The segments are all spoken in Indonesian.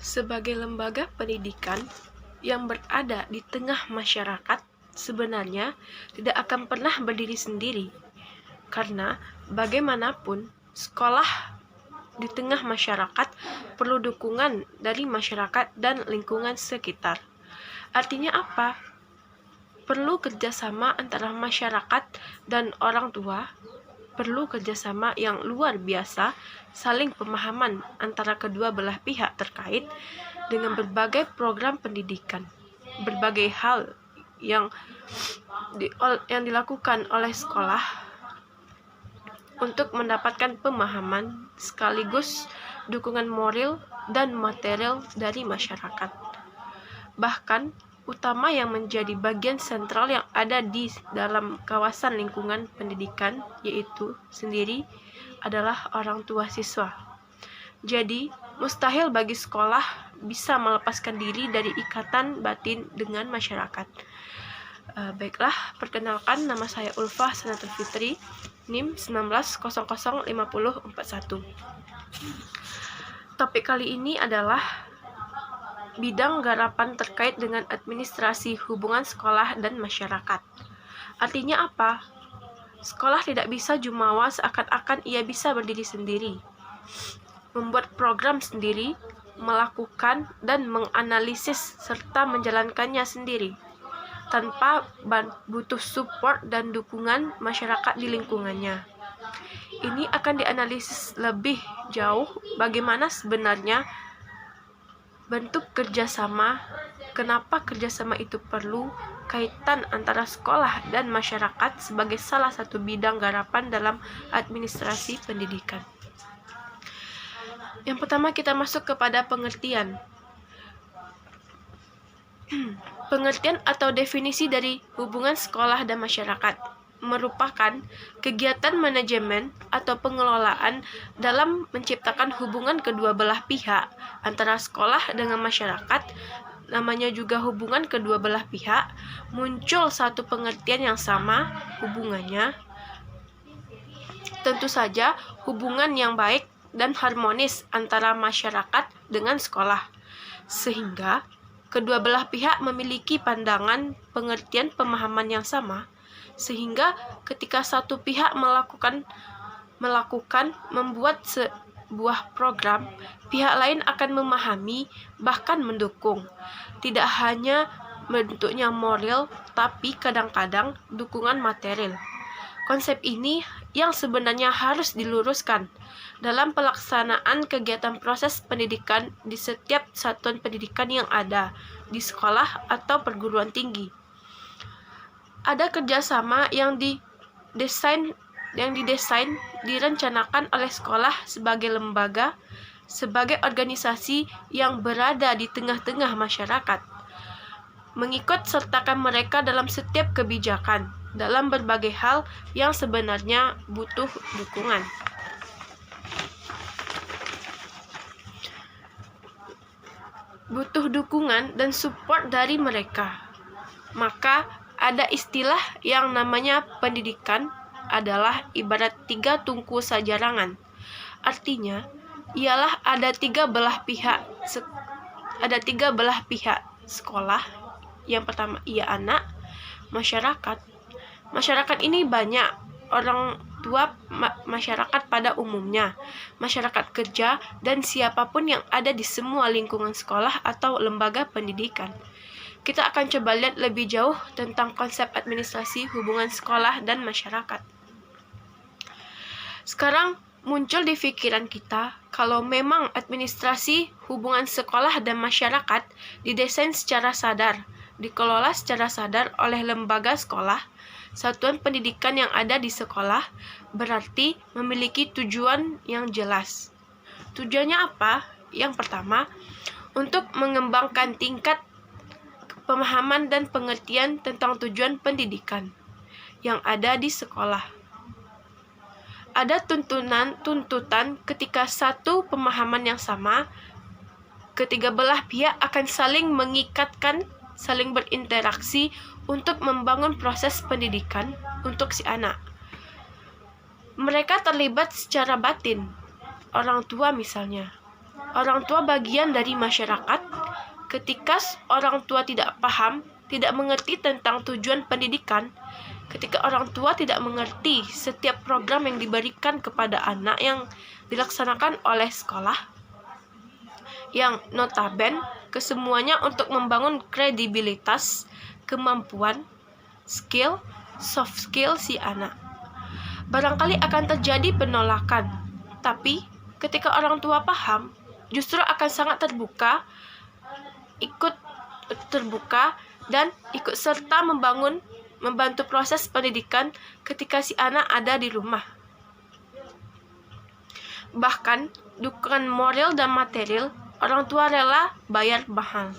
Sebagai lembaga pendidikan yang berada di tengah masyarakat, sebenarnya tidak akan pernah berdiri sendiri, karena bagaimanapun sekolah di tengah masyarakat perlu dukungan dari masyarakat dan lingkungan sekitar. Artinya apa? Perlu kerjasama antara masyarakat dan orang tua, perlu kerjasama yang luar biasa, saling pemahaman antara kedua belah pihak terkait dengan berbagai program pendidikan, berbagai hal yang dilakukan oleh sekolah untuk mendapatkan pemahaman sekaligus dukungan moral dan material dari masyarakat. Bahkan utama yang menjadi bagian sentral yang ada di dalam kawasan lingkungan pendidikan yaitu sendiri adalah orang tua siswa. Jadi, mustahil bagi sekolah bisa melepaskan diri dari ikatan batin dengan masyarakat. Baiklah, perkenalkan, nama saya Ulfah Sanatul Fitri, NIM 19005041. Topik kali ini adalah bidang garapan terkait dengan administrasi hubungan sekolah dan masyarakat. Artinya apa? Sekolah tidak bisa jumawa seakan-akan ia bisa berdiri sendiri, membuat program sendiri, melakukan dan menganalisis serta menjalankannya sendiri, tanpa butuh support dan dukungan masyarakat di lingkungannya. Ini akan dianalisis lebih jauh bagaimana sebenarnya bentuk kerjasama, kenapa kerjasama itu perlu, kaitan antara sekolah dan masyarakat sebagai salah satu bidang garapan dalam administrasi pendidikan. Yang pertama kita masuk kepada pengertian. Pengertian atau definisi dari hubungan sekolah dan masyarakat merupakan kegiatan manajemen atau pengelolaan dalam menciptakan hubungan kedua belah pihak antara sekolah dengan masyarakat. Namanya juga hubungan kedua belah pihak, muncul satu pengertian yang sama hubungannya. Tentu saja hubungan yang baik dan harmonis antara masyarakat dengan sekolah, sehingga kedua belah pihak memiliki pandangan, pengertian, pemahaman yang sama, sehingga ketika satu pihak membuat sebuah program, pihak lain akan memahami, bahkan mendukung. Tidak hanya bentuknya moral, tapi kadang-kadang dukungan material. Konsep ini yang sebenarnya harus diluruskan dalam pelaksanaan kegiatan proses pendidikan di setiap satuan pendidikan yang ada di sekolah atau perguruan tinggi. Ada kerjasama yang didesain, direncanakan oleh sekolah sebagai lembaga, sebagai organisasi yang berada di tengah-tengah masyarakat, mengikut sertakan mereka dalam setiap kebijakan, dalam berbagai hal yang sebenarnya butuh dukungan. Butuh dukungan dan support dari mereka. Maka ada istilah yang namanya pendidikan adalah ibarat tiga tungku sajarangan. Artinya, ialah ada tiga belah pihak sekolah. Yang pertama ia anak, masyarakat. Masyarakat ini banyak orang tua, masyarakat pada umumnya, masyarakat kerja, dan siapapun yang ada di semua lingkungan sekolah atau lembaga pendidikan. Kita akan coba lihat lebih jauh tentang konsep administrasi hubungan sekolah dan masyarakat. Sekarang muncul di pikiran kita kalau memang administrasi hubungan sekolah dan masyarakat didesain secara sadar, dikelola secara sadar oleh lembaga sekolah, satuan pendidikan yang ada di sekolah, berarti memiliki tujuan yang jelas. Tujuannya apa? Yang pertama, untuk mengembangkan tingkat pemahaman dan pengertian tentang tujuan pendidikan yang ada di sekolah. Ada tuntutan ketika satu pemahaman yang sama, ketiga belah pihak akan saling mengikatkan, saling berinteraksi untuk membangun proses pendidikan untuk si anak. Mereka terlibat secara batin, orang tua misalnya, Orang tua bagian dari masyarakat. Ketika orang tua tidak paham, tidak mengerti tentang tujuan pendidikan, ketika orang tua tidak mengerti setiap program yang diberikan kepada anak yang dilaksanakan oleh sekolah, yang notaben kesemuanya untuk membangun kredibilitas, kemampuan, skill, soft skill si anak. Barangkali akan terjadi penolakan, tapi ketika orang tua paham, justru akan sangat terbuka dan ikut serta membantu proses pendidikan ketika si anak ada di rumah. Bahkan dukungan moral dan material, orang tua rela bayar mahal.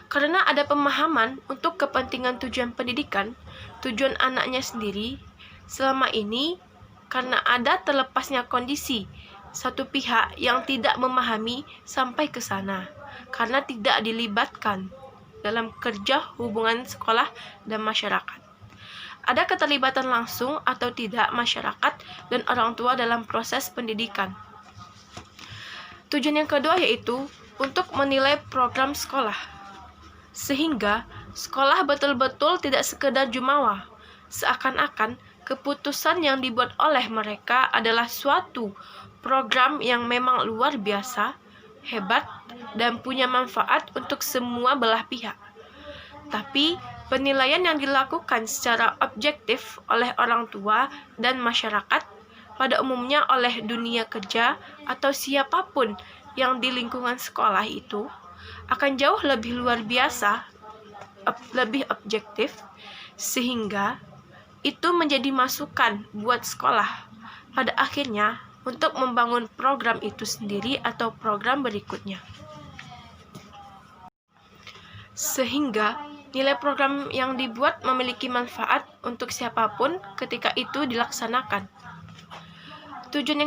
Karena ada pemahaman untuk kepentingan tujuan pendidikan, tujuan anaknya sendiri, selama ini karena ada terlepasnya kondisi satu pihak yang tidak memahami sampai ke sana, karena tidak dilibatkan dalam kerja hubungan sekolah dan masyarakat. Ada keterlibatan langsung atau tidak masyarakat dan orang tua dalam proses pendidikan. Tujuan yang kedua yaitu untuk menilai program sekolah, sehingga sekolah betul-betul tidak sekedar jumawa, seakan-akan keputusan yang dibuat oleh mereka adalah suatu program yang memang luar biasa, hebat, dan punya manfaat untuk semua belah pihak. Tapi penilaian yang dilakukan secara objektif oleh orang tua dan masyarakat, pada umumnya oleh dunia kerja atau siapapun yang di lingkungan sekolah itu, akan jauh lebih luar biasa, lebih objektif, sehingga itu menjadi masukan buat sekolah pada akhirnya untuk membangun program itu sendiri atau program berikutnya. Sehingga nilai program yang dibuat memiliki manfaat untuk siapapun ketika itu dilaksanakan. Tujuan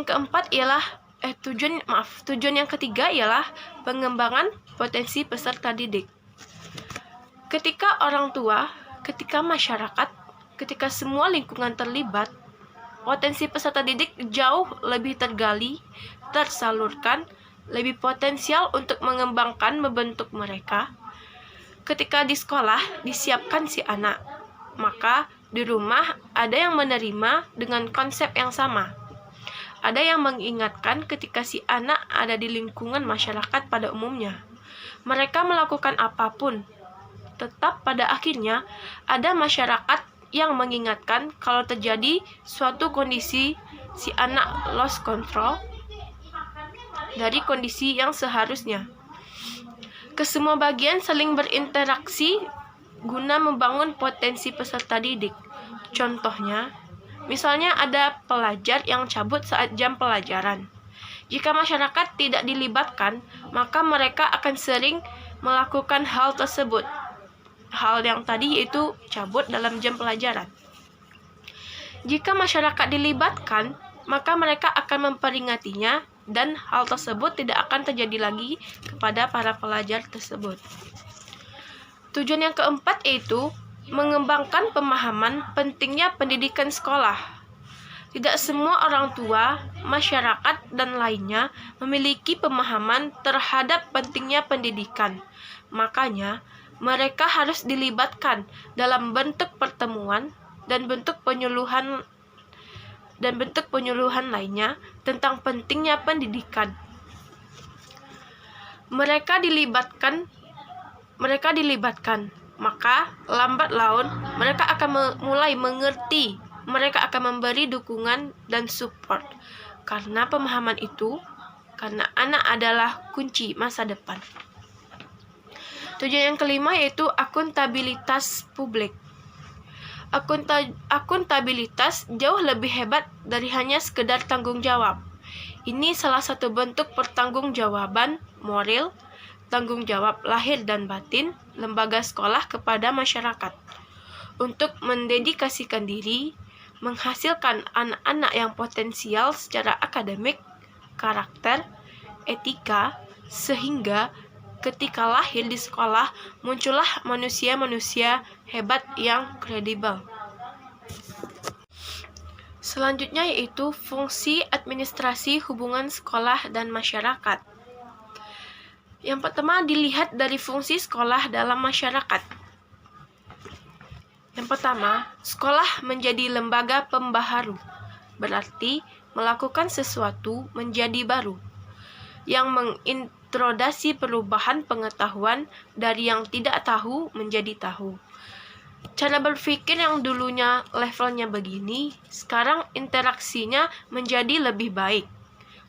yang ketiga ialah pengembangan potensi peserta didik. Ketika orang tua, ketika masyarakat, ketika semua lingkungan terlibat, potensi peserta didik jauh lebih tergali, tersalurkan, lebih potensial untuk mengembangkan membentuk mereka. Ketika di sekolah disiapkan si anak, maka di rumah ada yang menerima dengan konsep yang sama. Ada yang mengingatkan ketika si anak ada di lingkungan masyarakat pada umumnya. Mereka melakukan apapun, tetap pada akhirnya ada masyarakat yang mengingatkan kalau terjadi suatu kondisi si anak lost control dari kondisi yang seharusnya. Kesemua bagian saling berinteraksi guna membangun potensi peserta didik. Contohnya, misalnya ada pelajar yang cabut saat jam pelajaran. Jika masyarakat tidak dilibatkan, maka mereka akan sering melakukan hal tersebut. Hal yang tadi yaitu cabut dalam jam pelajaran. Jika masyarakat dilibatkan, maka mereka akan memperingatinya dan hal tersebut tidak akan terjadi lagi kepada para pelajar tersebut. Tujuan yang keempat yaitu mengembangkan pemahaman pentingnya pendidikan sekolah. Tidak semua orang tua, masyarakat, dan lainnya memiliki pemahaman terhadap pentingnya pendidikan. Makanya, mereka harus dilibatkan dalam bentuk pertemuan dan bentuk penyuluhan lainnya tentang pentingnya pendidikan. Mereka dilibatkan, maka lambat laun mereka akan mulai mengerti, mereka akan memberi dukungan dan support. Karena pemahaman itu, karena anak adalah kunci masa depan. Tujuan yang kelima yaitu akuntabilitas publik. Akuntabilitas jauh lebih hebat dari hanya sekedar tanggung jawab. Ini salah satu bentuk pertanggungjawaban moral, tanggung jawab lahir dan batin lembaga sekolah kepada masyarakat untuk mendedikasikan diri, menghasilkan anak-anak yang potensial secara akademik, karakter, etika, sehingga ketika lahir di sekolah muncullah manusia-manusia hebat yang kredibel. Selanjutnya yaitu fungsi administrasi hubungan sekolah dan masyarakat. Yang pertama, dilihat dari fungsi sekolah dalam masyarakat. Yang pertama, sekolah menjadi lembaga pembaharu, berarti melakukan sesuatu menjadi baru, yang mengintroduksi perubahan pengetahuan dari yang tidak tahu menjadi tahu. Cara berpikir yang dulunya levelnya begini, sekarang interaksinya menjadi lebih baik.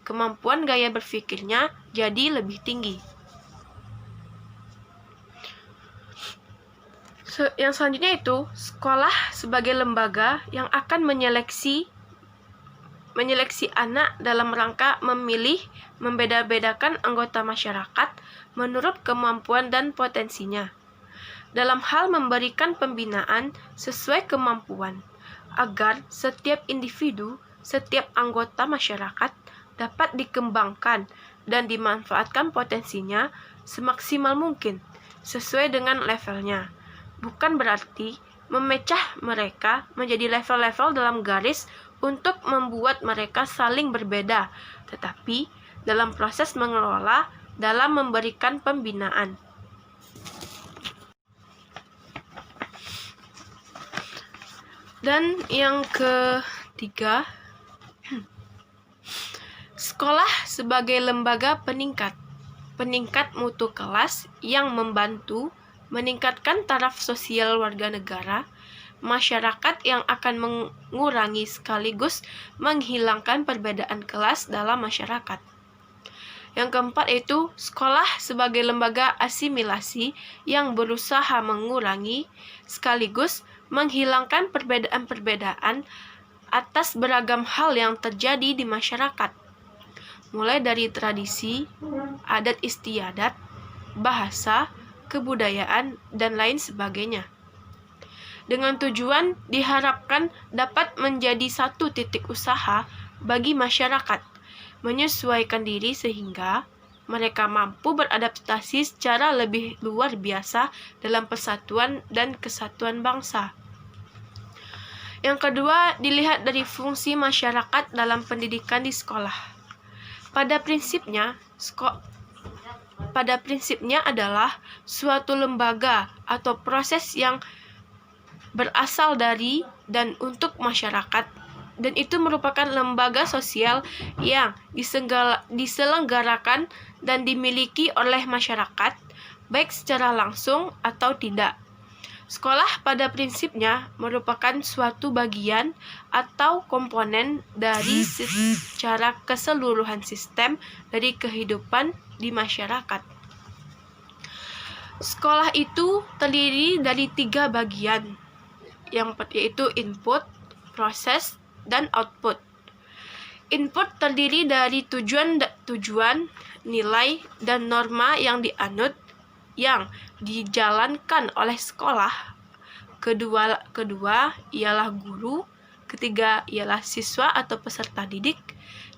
Kemampuan gaya berpikirnya jadi lebih tinggi. Yang selanjutnya itu, sekolah sebagai lembaga yang akan menyeleksi anak dalam rangka memilih, membeda-bedakan anggota masyarakat menurut kemampuan dan potensinya, dalam hal memberikan pembinaan sesuai kemampuan, agar setiap individu, setiap anggota masyarakat dapat dikembangkan dan dimanfaatkan potensinya semaksimal mungkin, sesuai dengan levelnya. Bukan berarti memecah mereka menjadi level-level dalam garis untuk membuat mereka saling berbeda, tetapi dalam proses mengelola, dalam memberikan pembinaan. Dan yang ketiga, sekolah sebagai lembaga peningkat mutu kelas yang membantu meningkatkan taraf sosial warga negara, masyarakat yang akan mengurangi sekaligus menghilangkan perbedaan kelas dalam masyarakat. Yang keempat itu, sekolah sebagai lembaga asimilasi yang berusaha mengurangi sekaligus menghilangkan perbedaan-perbedaan atas beragam hal yang terjadi di masyarakat, mulai dari tradisi, adat istiadat, bahasa, kebudayaan, dan lain sebagainya. Dengan tujuan diharapkan dapat menjadi satu titik usaha bagi masyarakat menyesuaikan diri sehingga mereka mampu beradaptasi secara lebih luar biasa dalam persatuan dan kesatuan bangsa. Yang kedua, dilihat dari fungsi masyarakat dalam pendidikan di sekolah. Pada prinsipnya adalah suatu lembaga atau proses yang berasal dari dan untuk masyarakat, dan itu merupakan lembaga sosial yang diselenggarakan dan dimiliki oleh masyarakat, baik secara langsung atau tidak. Sekolah pada prinsipnya merupakan suatu bagian atau komponen dari secara keseluruhan sistem dari kehidupan di masyarakat. Sekolah itu terdiri dari 3 bagian, yaitu input, proses, dan output. Input terdiri dari tujuan, nilai, dan norma yang dianut, yang dijalankan oleh sekolah. Kedua ialah guru, ketiga ialah siswa atau peserta didik,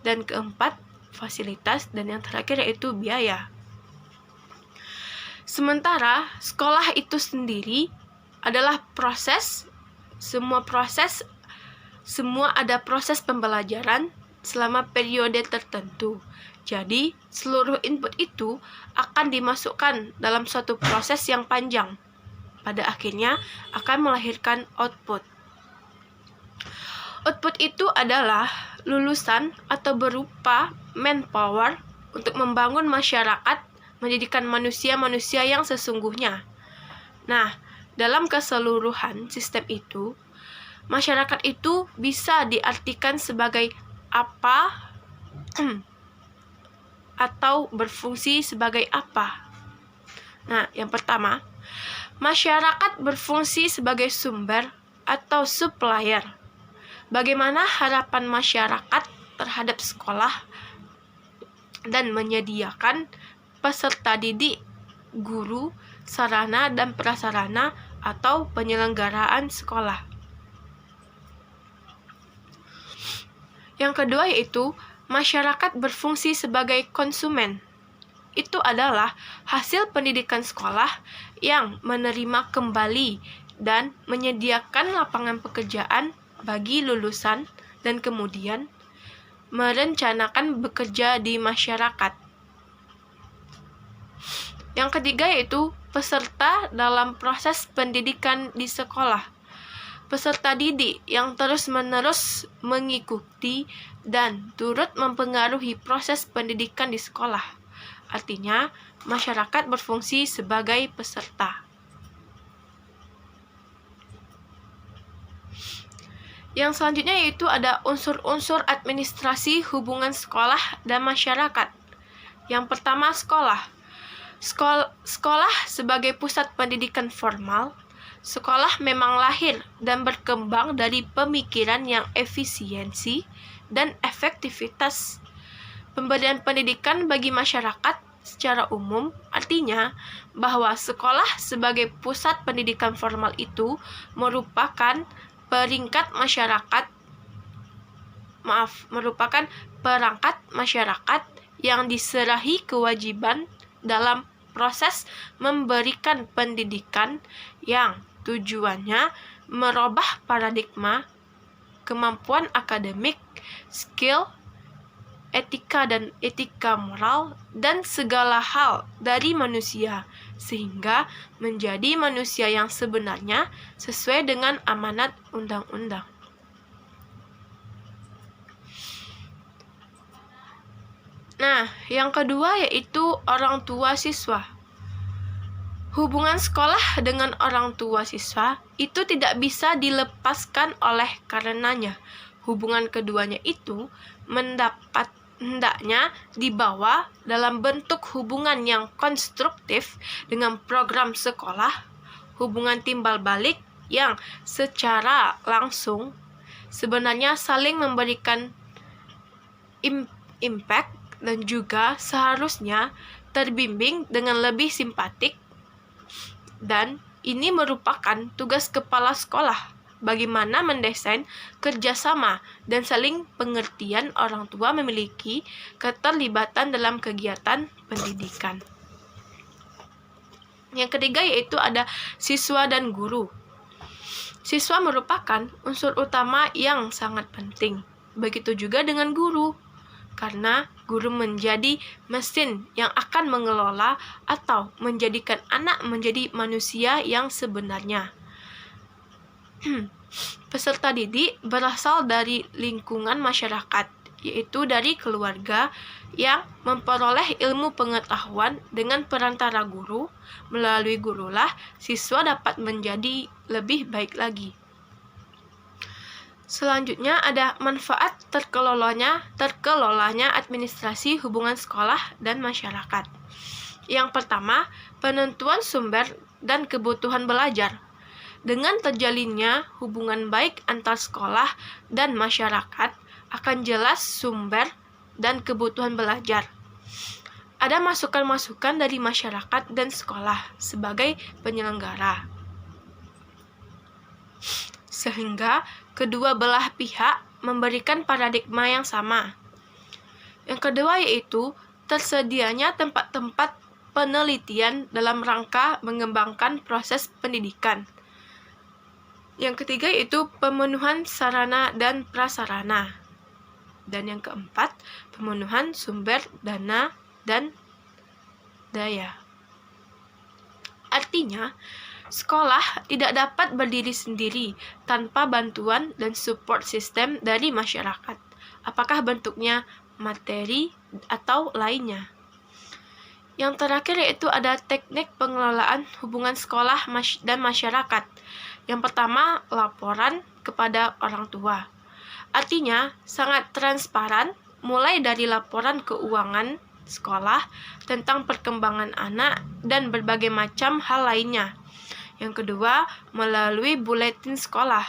dan keempat fasilitas, dan yang terakhir yaitu biaya. Sementara sekolah itu sendiri adalah proses, semua ada proses pembelajaran selama periode tertentu. Jadi, seluruh input itu akan dimasukkan dalam suatu proses yang panjang. Pada akhirnya akan melahirkan output. Output itu adalah lulusan atau berupa manpower untuk membangun masyarakat, menjadikan manusia-manusia yang sesungguhnya. Nah, dalam keseluruhan sistem itu, masyarakat itu bisa diartikan sebagai apa atau berfungsi sebagai apa. Nah, yang pertama, masyarakat berfungsi sebagai sumber atau supplier. Bagaimana harapan masyarakat terhadap sekolah dan menyediakan peserta didik, guru, sarana dan prasarana atau penyelenggaraan sekolah. Yang kedua yaitu masyarakat berfungsi sebagai konsumen. Itu adalah hasil pendidikan sekolah yang menerima kembali dan menyediakan lapangan pekerjaan bagi lulusan dan kemudian merencanakan bekerja di masyarakat. Yang ketiga yaitu peserta dalam proses pendidikan di sekolah. Peserta didik yang terus-menerus mengikuti dan turut mempengaruhi proses pendidikan di sekolah. Artinya, masyarakat berfungsi sebagai peserta. Yang selanjutnya yaitu ada unsur-unsur administrasi hubungan sekolah dan masyarakat. Yang pertama, sekolah. Sekolah sebagai pusat pendidikan formal. Sekolah memang lahir dan berkembang dari pemikiran yang efisiensi dan efektivitas. Pemberian pendidikan bagi masyarakat secara umum artinya bahwa sekolah sebagai pusat pendidikan formal itu merupakan perangkat masyarakat yang diserahi kewajiban dalam proses memberikan pendidikan yang tujuannya merubah paradigma, kemampuan akademik, skill, etika moral, dan segala hal dari manusia, sehingga menjadi manusia yang sebenarnya sesuai dengan amanat undang-undang. Nah, yang kedua yaitu orang tua siswa. Hubungan sekolah dengan orang tua siswa itu tidak bisa dilepaskan oleh karenanya. Hubungan keduanya itu hendaknya dibawa dalam bentuk hubungan yang konstruktif dengan program sekolah, hubungan timbal balik yang secara langsung sebenarnya saling memberikan impact dan juga seharusnya terbimbing dengan lebih simpatik. Dan ini merupakan tugas kepala sekolah, bagaimana mendesain kerjasama dan saling pengertian orang tua memiliki keterlibatan dalam kegiatan pendidikan. Yang ketiga yaitu ada siswa dan guru. Siswa merupakan unsur utama yang sangat penting. Begitu juga dengan guru. Karena guru menjadi mesin yang akan mengelola atau menjadikan anak menjadi manusia yang sebenarnya. Peserta didik berasal dari lingkungan masyarakat, yaitu dari keluarga yang memperoleh ilmu pengetahuan dengan perantara guru. Melalui gurulah siswa dapat menjadi lebih baik lagi. Selanjutnya ada manfaat terkelolanya administrasi hubungan sekolah dan masyarakat. Yang pertama, penentuan sumber dan kebutuhan belajar. Dengan terjalinnya hubungan baik antar sekolah dan masyarakat, akan jelas sumber dan kebutuhan belajar. Ada masukan-masukan dari masyarakat dan sekolah sebagai penyelenggara, sehingga kedua belah pihak memberikan paradigma yang sama. Yang kedua yaitu tersedianya tempat-tempat penelitian dalam rangka mengembangkan proses pendidikan. Yang ketiga yaitu pemenuhan sarana dan prasarana. Dan yang keempat, pemenuhan sumber dana dan daya. Artinya, sekolah tidak dapat berdiri sendiri tanpa bantuan dan support sistem dari masyarakat, apakah bentuknya materi atau lainnya. Yang terakhir yaitu ada teknik pengelolaan hubungan sekolah dan masyarakat. Yang pertama, laporan kepada orang tua. Artinya, sangat transparan, mulai dari laporan keuangan sekolah tentang perkembangan anak dan berbagai macam hal lainnya. Yang kedua, melalui buletin sekolah.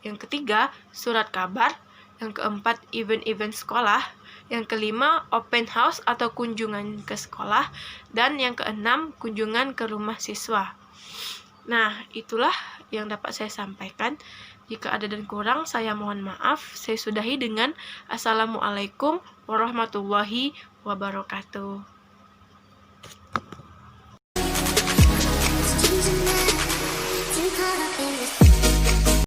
Yang ketiga, surat kabar. Yang keempat, event-event sekolah. Yang kelima, open house atau kunjungan ke sekolah. Dan yang keenam, kunjungan ke rumah siswa. Nah, itulah yang dapat saya sampaikan. Jika ada dan kurang, saya mohon maaf. Saya sudahi dengan Assalamualaikum warahmatullahi wabarakatuh.